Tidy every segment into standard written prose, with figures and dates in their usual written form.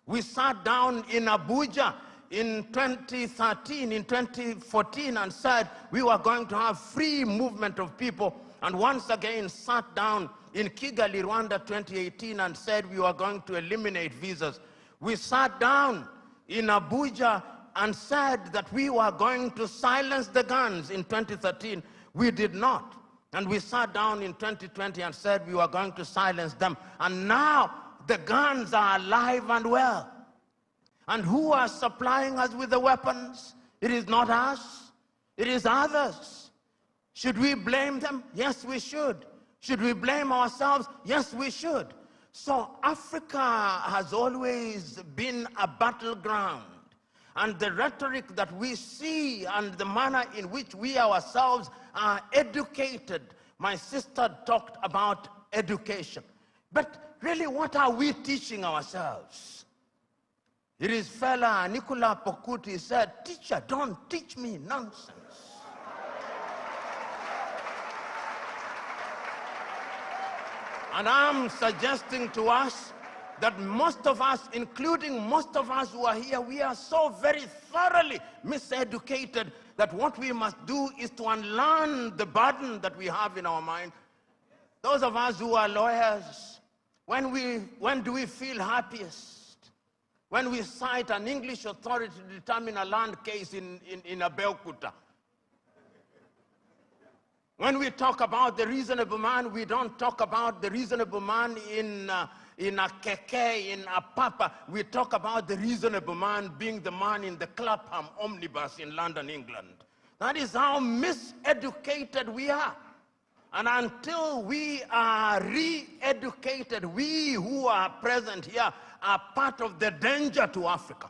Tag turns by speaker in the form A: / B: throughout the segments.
A: We sat down in Abuja in 2013, in 2014, and said we were going to have free movement of people, and once again sat down in Kigali, Rwanda 2018 and said we were going to eliminate visas. We sat down in Abuja and said that we were going to silence the guns in 2013. We did not. And we sat down in 2020 and said we were going to silence them. And now the guns are alive and well. And who are supplying us with the weapons? It is not us. It is others. Should we blame them? Yes, we should. Should we blame ourselves? Yes, we should. So Africa has always been a battleground. And the rhetoric that we see and the manner in which we ourselves are educated. My sister talked about education. But really, what are we teaching ourselves? It is fella Nicola Pokuti said, "Teacher, don't teach me nonsense." And I'm suggesting to us that most of us, including most of us who are here, we are so very thoroughly miseducated that what we must do is to unlearn the burden that we have in our mind. Those of us who are lawyers, when do we feel happiest? When we cite an English authority to determine a land case in Abeokuta. When we talk about the reasonable man, we don't talk about the reasonable man in a keke, in a papa. We talk about the reasonable man being the man in the Clapham omnibus in London, England. That is how miseducated we are. And until we are re-educated, we who are present here are part of the danger to Africa.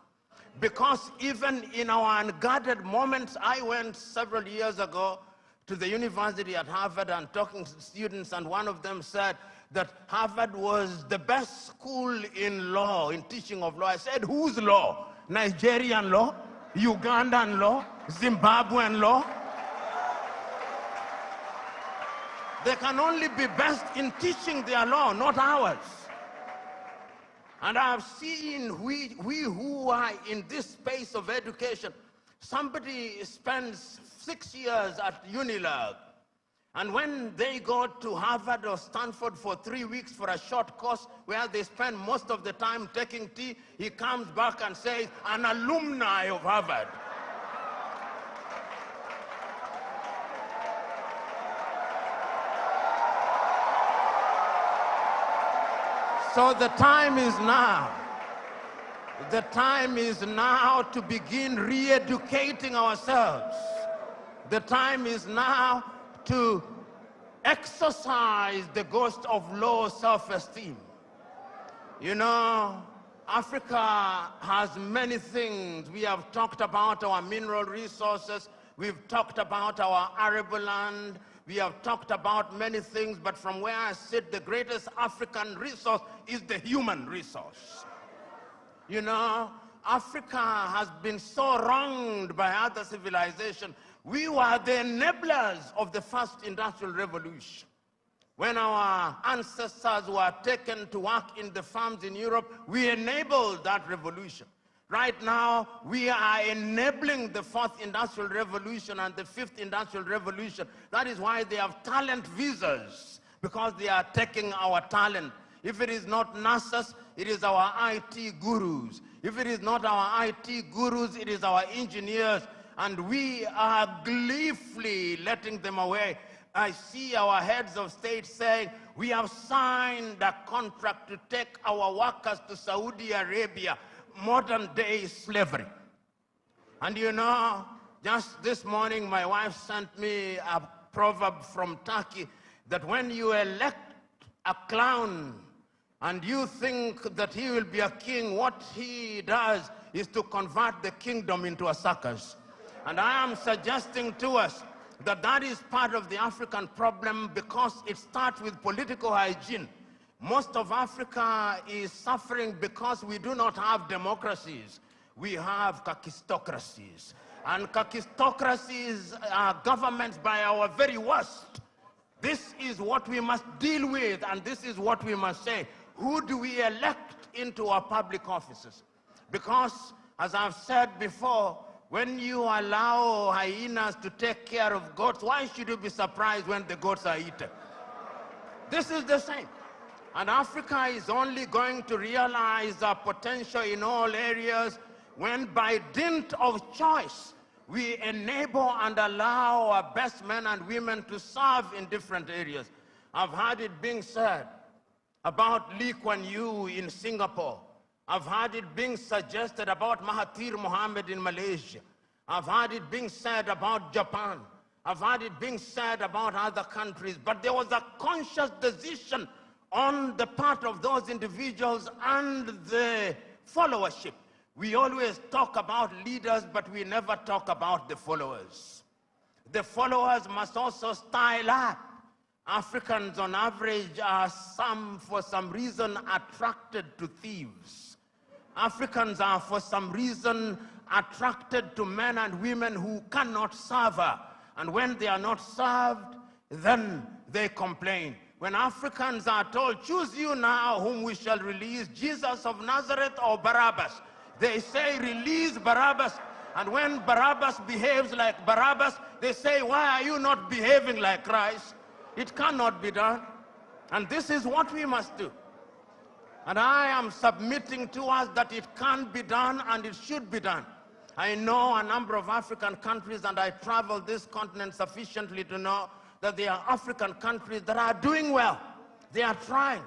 A: Because even in our unguarded moments, I went several years ago to the university at Harvard and talking to students, and one of them said that Harvard was the best school in law, in teaching of law. I said, whose law? Nigerian law? Ugandan law? Zimbabwean law? They can only be best in teaching their law, not ours. And I've seen we who are in this space of education, somebody spends 6 years at Unilag, and when they go to Harvard or Stanford for 3 weeks for a short course where they spend most of the time taking tea, he comes back and says, an alumni of Harvard. So the time is now. The time is now to begin re-educating ourselves. The time is now to exercise the ghost of low self-esteem. You know, Africa has many things. We have talked about our mineral resources. We've talked about our arable land. We have talked about many things, but from where I sit, the greatest African resource is the human resource. You know, Africa has been so wronged by other civilizations. We were the enablers of the first industrial revolution. When our ancestors were taken to work in the farms in Europe, we enabled that revolution. Right now, we are enabling the fourth industrial revolution and the fifth industrial revolution. That is why they have talent visas, because they are taking our talent. If it is not nurses, it is our IT gurus. If it is not our IT gurus, it is our engineers. And we are gleefully letting them away. I see our heads of state saying, we have signed a contract to take our workers to Saudi Arabia, modern day slavery. And you know, just this morning, my wife sent me a proverb from Turkey that when you elect a clown and you think that he will be a king, what he does is to convert the kingdom into a circus. And I am suggesting to us that that is part of the African problem, because it starts with political hygiene. Most of Africa is suffering because we do not have democracies. We have kakistocracies. And kakistocracies are governments by our very worst. This is what we must deal with, and this is what we must say. Who do we elect into our public offices. Because, as I've said before, when you allow hyenas to take care of goats, why should you be surprised when the goats are eaten? This is the same. And Africa is only going to realize our potential in all areas when, by dint of choice, we enable and allow our best men and women to serve in different areas. I've heard it being said about Lee Kuan Yew in Singapore. I've heard it being suggested about Mahathir Mohamad in Malaysia. I've heard it being said about Japan. I've heard it being said about other countries. But there was a conscious decision on the part of those individuals and the followership. We always talk about leaders, but we never talk about the followers. The followers must also style up. Africans on average are for some reason attracted to thieves. Africans are for some reason attracted to men and women who cannot serve her. And when they are not served, then they complain. When Africans are told, choose you now whom we shall release, Jesus of Nazareth or Barabbas, they say, release Barabbas. And when Barabbas behaves like Barabbas, they say, why are you not behaving like Christ? It cannot be done. And this is what we must do. And I am submitting to us that it can be done and it should be done. I know a number of African countries, and I travel this continent sufficiently to know that there are African countries that are doing well. They are trying.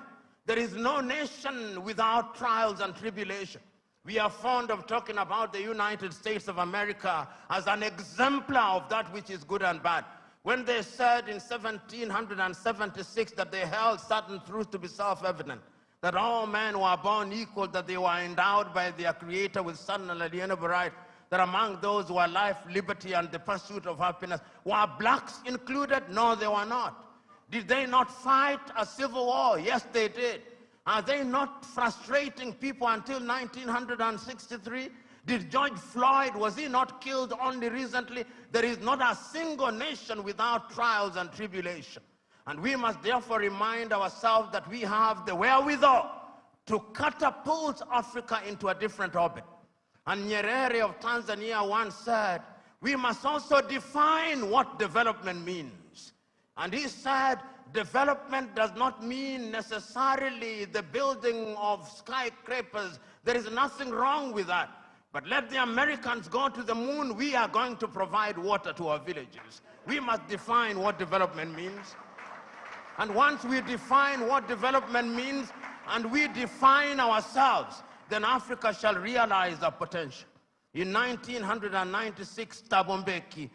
A: There is no nation without trials and tribulation. We are fond of talking about the United States of America as an exemplar of that which is good and bad. When they said in 1776 that they held certain truths to be self-evident, that all men were born equal, that they were endowed by their Creator with certain unalienable rights, that among those who are life, liberty, and the pursuit of happiness, were blacks included? No, they were not. Did they not fight a civil war? Yes, they did. Are they not frustrating people until 1963? Did George Floyd, was he not killed only recently? There is not a single nation without trials and tribulation. And we must therefore remind ourselves that we have the wherewithal to catapult Africa into a different orbit. And Nyerere of Tanzania once said, we must also define what development means. And he said, development does not mean necessarily the building of skyscrapers. There is nothing wrong with that. But let the Americans go to the moon, we are going to provide water to our villages. We must define what development means. And once we define what development means, and we define ourselves, then Africa shall realize our potential. In 1996, Thabo Mbeki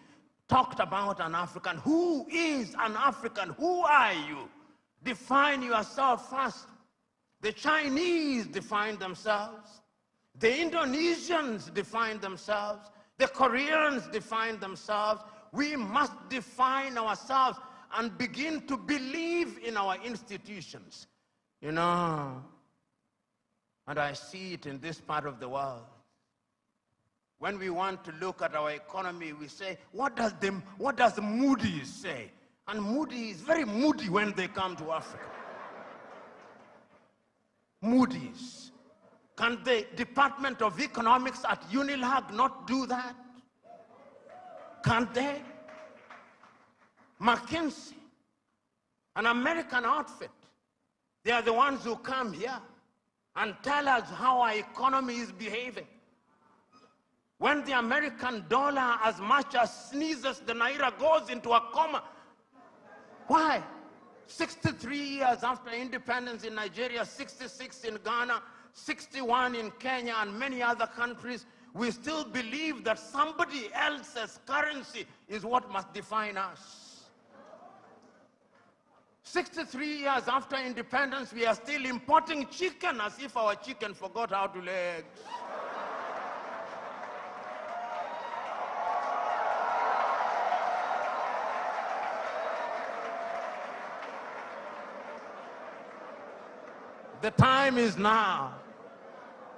A: talked about an African. Who is an African? Who are you? Define yourself first. The Chinese define themselves. The Indonesians define themselves. The Koreans define themselves. We must define ourselves and begin to believe in our institutions. You know, and I see it in this part of the world. When we want to look at our economy, we say, what does Moody's say? And Moody's is very moody when they come to Africa. Moody's. Can the Department of Economics at UNILAG not do that? Can't they? McKinsey, an American outfit, they are the ones who come here and tell us how our economy is behaving. When the American dollar as much as sneezes, the Naira goes into a coma. Why? 63 years after independence in Nigeria, 66 in Ghana, 61 in Kenya, and many other countries, we still believe that somebody else's currency is what must define us. 63 years after independence, we are still importing chicken as if our chicken forgot how to lay eggs. The time is now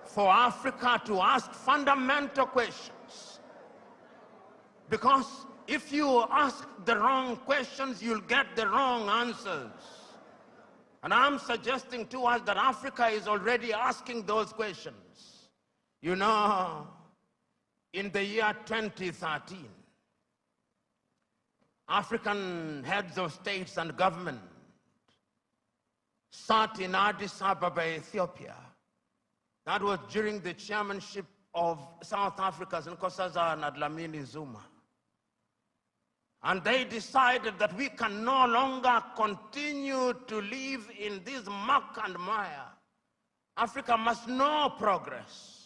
A: for Africa to ask fundamental questions. Because if you ask the wrong questions, you'll get the wrong answers. And I'm suggesting to us that Africa is already asking those questions. You know, in the year 2013, African heads of states and government sat in Addis Ababa, Ethiopia. That was during the chairmanship of South Africa's Nkosazana and Dlamini Zuma. And they decided that we can no longer continue to live in this muck and mire. Africa must know progress.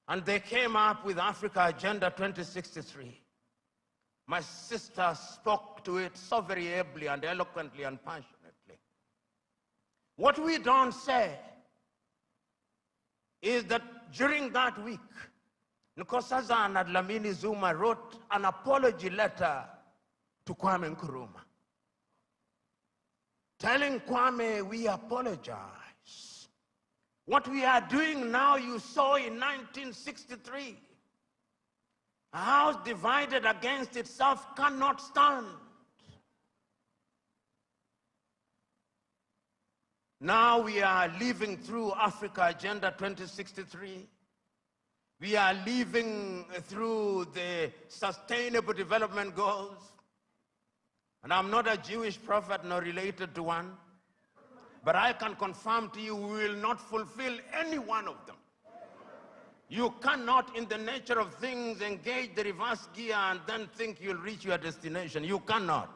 A: And they came up with Africa Agenda 2063. My sister spoke to it so very ably and eloquently and passionately. What we don't say is that during that week, Nkosazana and Dlamini Zuma wrote an apology letter to Kwame Nkrumah, telling Kwame, we apologize. What we are doing now, you saw in 1963. A house divided against itself cannot stand. Now we are living through Africa Agenda 2063. We are living through the Sustainable Development Goals. And I'm not a Jewish prophet nor related to one, but I can confirm to you we will not fulfill any one of them. You cannot, in the nature of things, engage the reverse gear and then think you'll reach your destination. You cannot.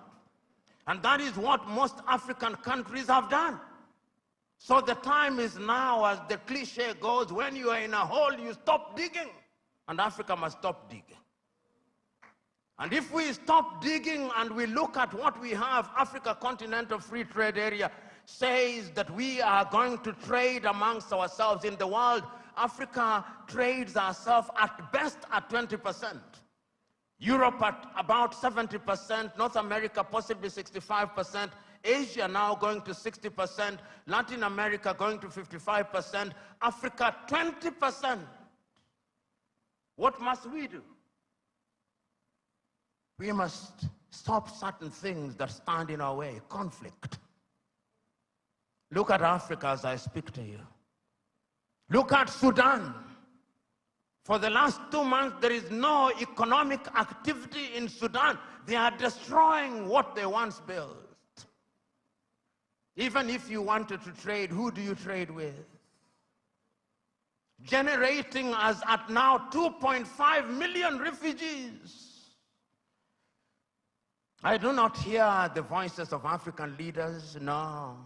A: And that is what most African countries have done. So the time is now, as the cliche goes, when you are in a hole, you stop digging. And Africa must stop digging. And if we stop digging and we look at what we have, Africa Continental Free Trade Area says that we are going to trade amongst ourselves in the world. Africa trades ourselves at best at 20%. Europe at about 70%, North America possibly 65%, Asia now going to 60%, Latin America going to 55%, Africa 20%. What must we do? We must stop certain things that stand in our way. Conflict. Look at Africa as I speak to you. Look at Sudan. For the last 2 months, there is no economic activity in Sudan. They are destroying what they once built. Even if you wanted to trade, who do you trade with? Generating as at now 2.5 million refugees. I do not hear the voices of African leaders, no.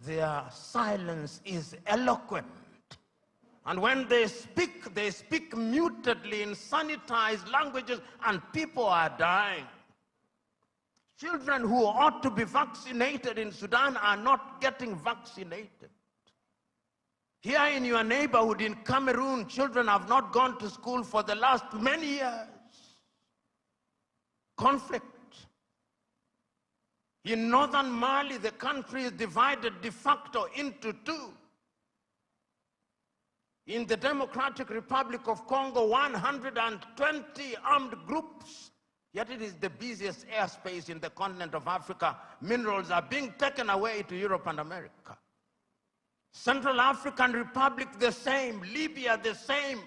A: Their silence is eloquent. And when they speak mutedly in sanitized languages, and people are dying. Children who ought to be vaccinated in Sudan are not getting vaccinated. Here in your neighborhood in Cameroon, children have not gone to school for the last many years. Conflict. In northern Mali, the country is divided de facto into two. In the Democratic Republic of Congo, 120 armed groups, yet it is the busiest airspace in the continent of Africa. Minerals are being taken away to Europe and America. Central African Republic, the same. Libya, the same.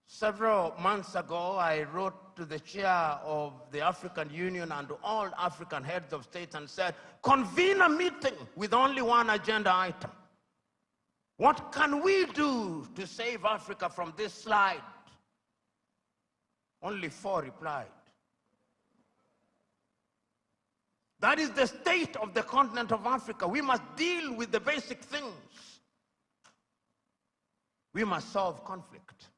A: Several months ago, I wrote to the chair of the African Union and to all African heads of state and said, convene a meeting with only one agenda item. What can we do to save Africa from this slide? Only 4 replied. That is the state of the continent of Africa. We must deal with the basic things. We must solve conflict.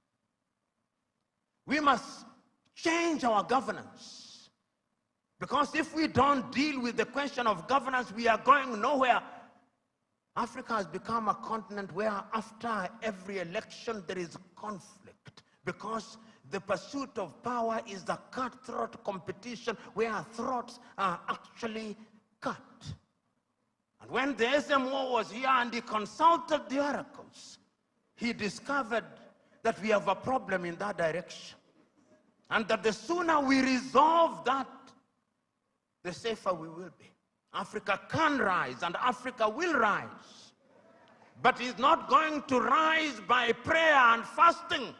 A: We must change our governance. Because if we don't deal with the question of governance, we are going nowhere. Africa has become a continent where after every election there is conflict. Because the pursuit of power is a cutthroat competition where throats are actually cut. And when the SMO was here and he consulted the oracles, he discovered that we have a problem in that direction. And that the sooner we resolve that, the safer we will be. Africa can rise and Africa will rise. But it's not going to rise by prayer and fasting.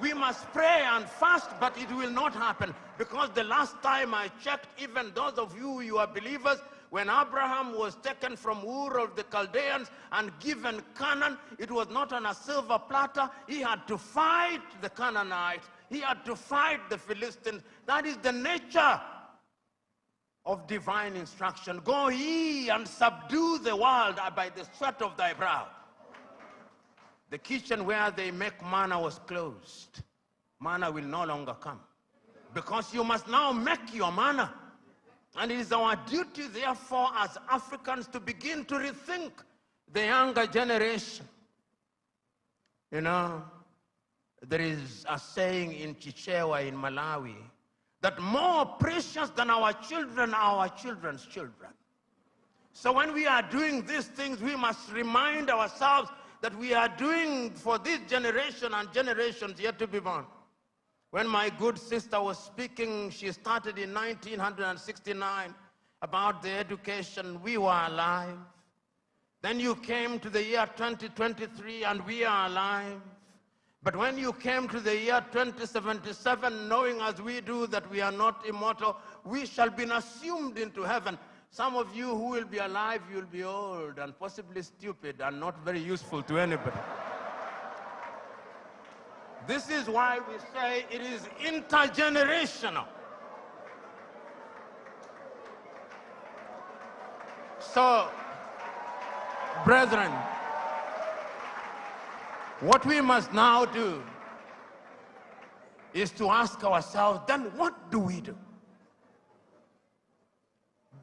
A: We must pray and fast, but it will not happen. Because the last time I checked, even those of you are believers, when Abraham was taken from Ur of the Chaldeans and given Canaan, it was not on a silver platter. He had to fight the Canaanites. He had to fight the Philistines. That is the nature of divine instruction. Go ye and subdue the world by the sweat of thy brow. The kitchen where they make manna was closed. Manna will no longer come. Because you must now make your manna. And it is our duty, therefore, as Africans to begin to rethink the younger generation. You know, there is a saying in Chichewa in Malawi that more precious than our children are our children's children. So when we are doing these things, we must remind ourselves that we are doing for this generation and generations yet to be born. When my good sister was speaking, she started in 1969 about the education. We were alive. Then you came to the year 2023 and we are alive. But when you came to the year 2077, knowing as we do that we are not immortal, we shall be assumed into heaven. Some of you who will be alive, you'll be old and possibly stupid and not very useful to anybody. This is why we say it is intergenerational. So, brethren, what we must now do is to ask ourselves, then what do we do?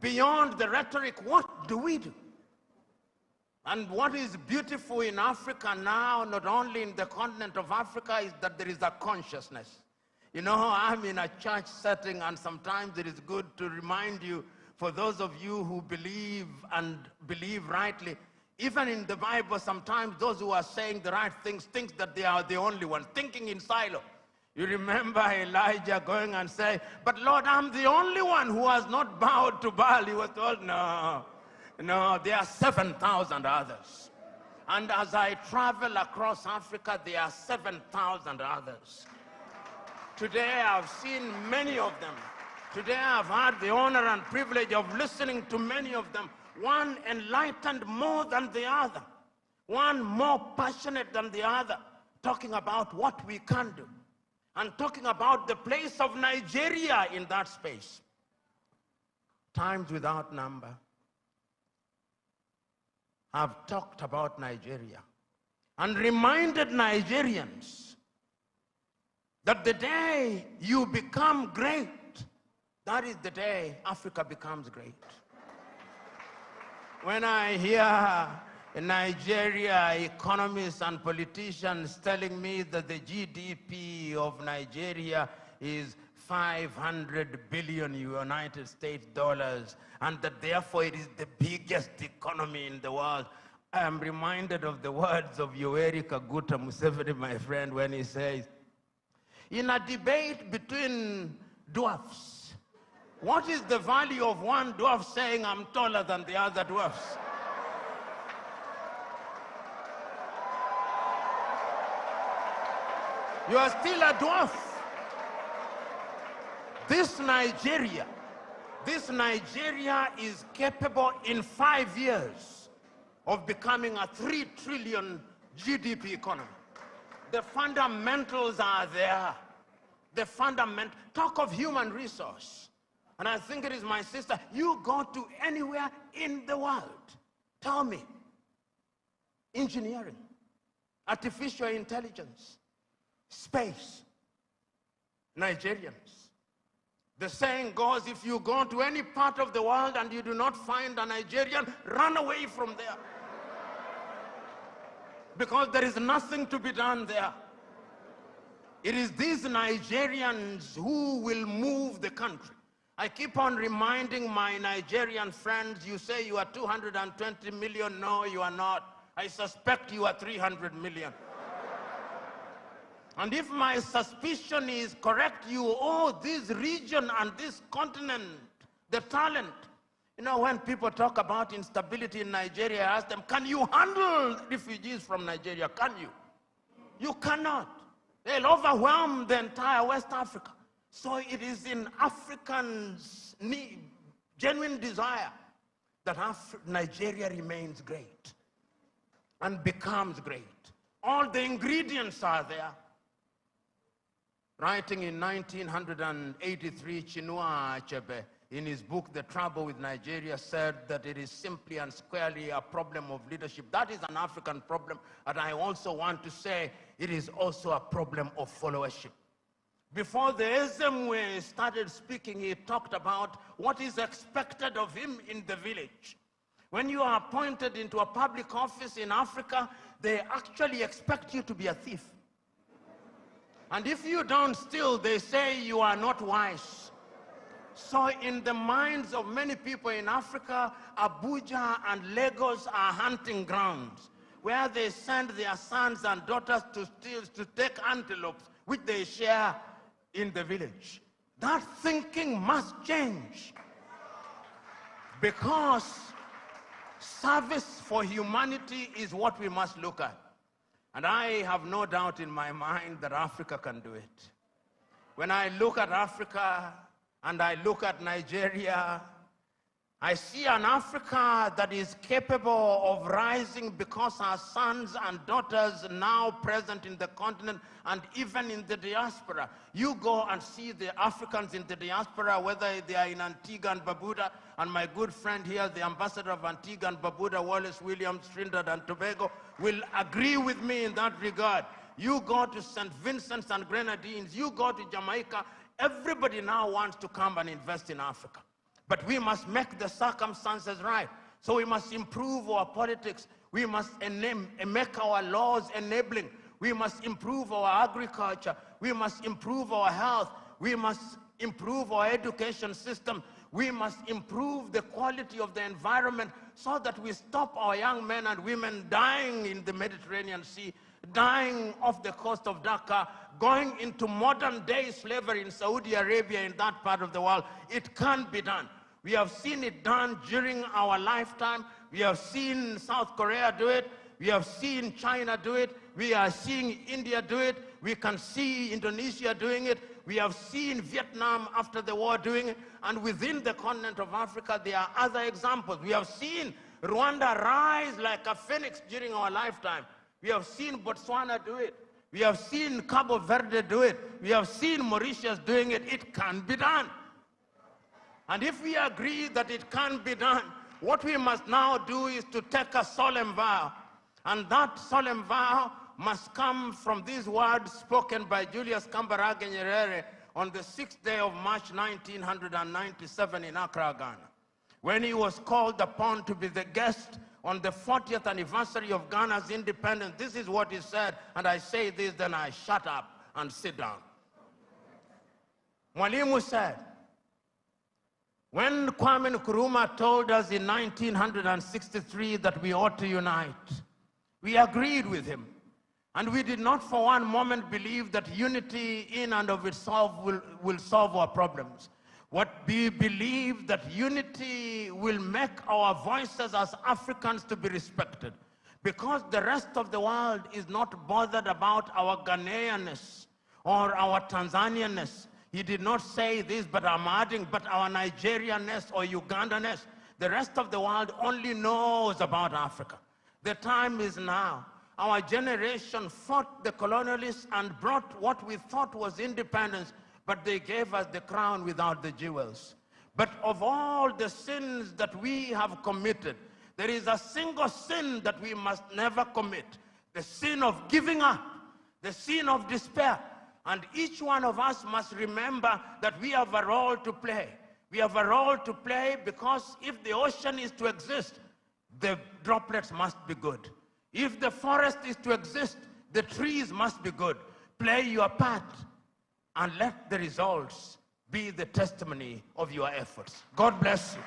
A: Beyond the rhetoric, what do we do? And what is beautiful in Africa now, not only in the continent of Africa, is that there is a consciousness. You know, I'm in a church setting, and sometimes it is good to remind you, for those of you who believe and believe rightly, even in the Bible, sometimes those who are saying the right things think that they are the only ones, thinking in silo. You remember Elijah going and saying, but Lord, I'm the only one who has not bowed to Baal. He was told, no, there are 7,000 others. And as I travel across Africa, there are 7,000 others. Today I've seen many of them. Today I've had the honor and privilege of listening to many of them. One enlightened more than the other. One more passionate than the other, talking about what we can do. And talking about the place of Nigeria in that space. Times without number have talked about Nigeria and reminded Nigerians that the day you become great, that is the day Africa becomes great. When I hear in Nigeria economists and politicians telling me that the GDP of Nigeria is 500 billion United States dollars, and that therefore it is the biggest economy in the world, I am reminded of the words of Yoweri Kaguta Museveni, my friend, when he says, in a debate between dwarfs, what is the value of one dwarf saying I'm taller than the other dwarfs? You are still a dwarf. This Nigeria is capable in 5 years of becoming a 3 trillion GDP economy. The fundamentals are there. Talk of human resource. And I think it is my sister, you go to anywhere in the world, tell me, engineering, artificial intelligence, space, Nigerians. The saying goes, if you go to any part of the world and you do not find a Nigerian, run away from there. Because there is nothing to be done there. It is these Nigerians who will move the country. I keep on reminding my Nigerian friends, you say you are 220 million. No, you are not. I suspect you are 300 million. And if my suspicion is correct, you owe this region and this continent the talent. You know, when people talk about instability in Nigeria, I ask them, can you handle refugees from Nigeria? Can you? You cannot. They'll overwhelm the entire West Africa. So it is in Africans' genuine desire that Nigeria remains great and becomes great. All the ingredients are there. Writing in 1983, Chinua Achebe, in his book, The Trouble with Nigeria, said that it is simply and squarely a problem of leadership. That is an African problem, and I also want to say it is also a problem of followership. Before the Ezemwe started speaking, he talked about what is expected of him in the village. When you are appointed into a public office in Africa, they actually expect you to be a thief. And if you don't steal, they say you are not wise. So in the minds of many people in Africa, Abuja and Lagos are hunting grounds where they send their sons and daughters to steal, to take antelopes, which they share in the village. That thinking must change, because service for humanity is what we must look at. And I have no doubt in my mind that Africa can do it. When I look at Africa and I look at Nigeria, I see an Africa that is capable of rising because our sons and daughters now present in the continent and even in the diaspora. You go and see the Africans in the diaspora, whether they are in Antigua and Barbuda, and my good friend here, the ambassador of Antigua and Barbuda, Wallace Williams, Trinidad and Tobago, will agree with me in that regard. You go to St. Vincent's and Grenadines, you go to Jamaica, everybody now wants to come and invest in Africa. But we must make the circumstances right. So we must improve our politics. We must make our laws enabling. We must improve our agriculture. We must improve our health. We must improve our education system. We must improve the quality of the environment so that we stop our young men and women dying in the Mediterranean Sea, dying off the coast of Dhaka, going into modern-day slavery in Saudi Arabia, in that part of the world. It can be done. We have seen it done during our lifetime. We have seen South Korea do it. We have seen China do it. We are seeing India do it. We can see Indonesia doing it. We have seen Vietnam after the war doing it. And within the continent of Africa, there are other examples. We have seen Rwanda rise like a phoenix during our lifetime. We have seen Botswana do it. We have seen Cabo Verde do it. We have seen Mauritius doing it. It can be done. And if we agree that it can be done, what we must now do is to take a solemn vow. And that solemn vow must come from these words spoken by Julius Kambarage Nyerere on the 6th day of March 1997 in Accra, Ghana, when he was called upon to be the guest on the 40th anniversary of Ghana's independence. This is what he said, and I say this, then I shut up and sit down. Mwalimu said, when Kwame Nkrumah told us in 1963 that we ought to unite, we agreed with him. And we did not for one moment believe that unity in and of itself will solve our problems. What we believe that unity will make our voices as Africans to be respected, because the rest of the world is not bothered about our Ghanaianness or our Tanzanianness. He did not say this, but I'm adding, but our Nigerianness or Ugandanness. The rest of the world only knows about Africa. The time is now. Our generation fought the colonialists and brought what we thought was independence, but they gave us the crown without the jewels. But of all the sins that we have committed, there is a single sin that we must never commit: the sin of giving up, the sin of despair. And each one of us must remember that we have a role to play. We have a role to play because if the ocean is to exist, the droplets must be good. If the forest is to exist, the trees must be good. Play your part and let the results be the testimony of your efforts. God bless you.